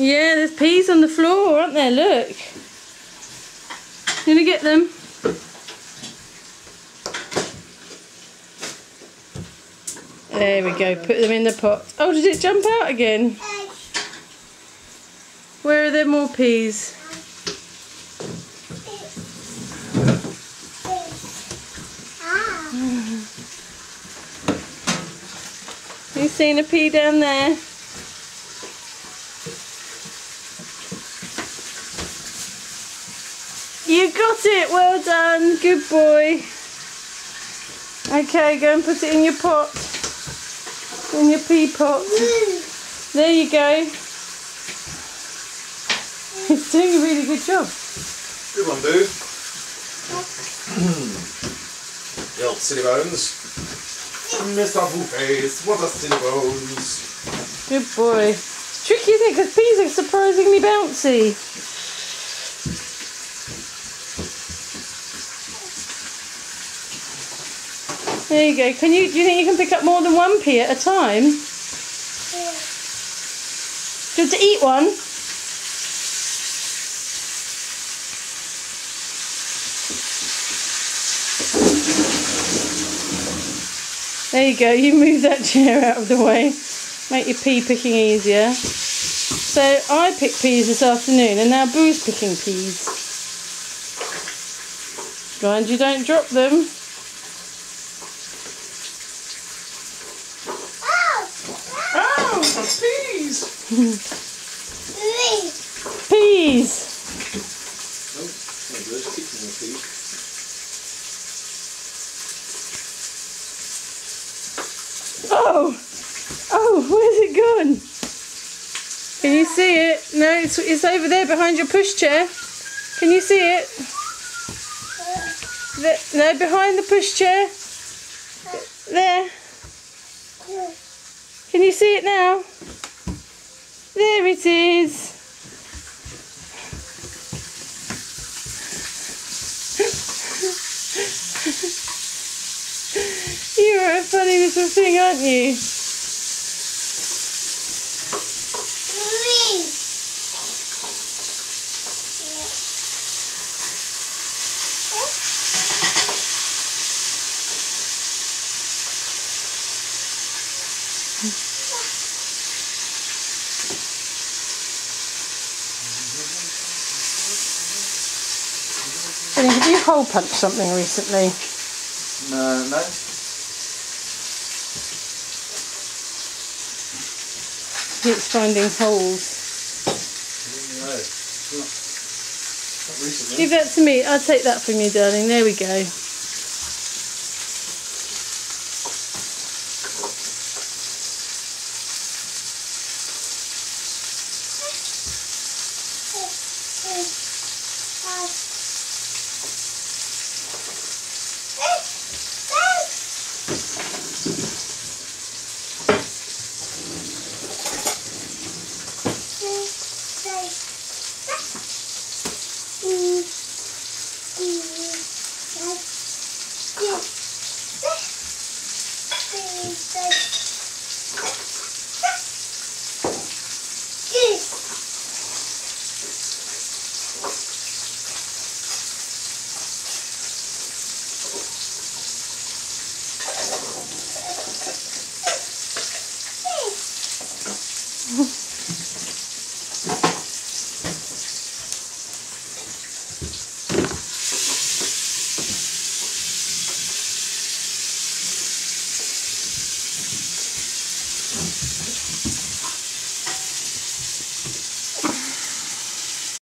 Yeah, there's peas on the floor, aren't there? Look. You gonna get them? There we go. Put them in the pot. Oh, did it jump out again? Where are there more peas? You seen a pea down there? You got it! Well done! Good boy! Okay, go and put it in your pot. In your pea pot. There you go. He's doing a really good job. Good one, dude. The old silly bones. Mr. Blueface, what are silly bones? Good boy. It's tricky, isn't it? Because peas are surprisingly bouncy. There you go. Do you think you can pick up more than one pea at a time? Yeah. Do you want to eat one? There you go, you move that chair out of the way. Make your pea picking easier. So I picked peas this afternoon and now Boo's picking peas. Mind you don't drop them. Oh, peas! Peas! Oh, no good. Keep them in peas. Oh! Oh, where's it gone? Can you see it? No, it's over there behind your pushchair. Can you see it? No, behind the pushchair. There. Can you see it now? There it is. You are a funny little thing, aren't you? Have you hole punched something recently? No. It's finding holes. No, not recently. Give that to me. I'll take that from you, darling. There we go.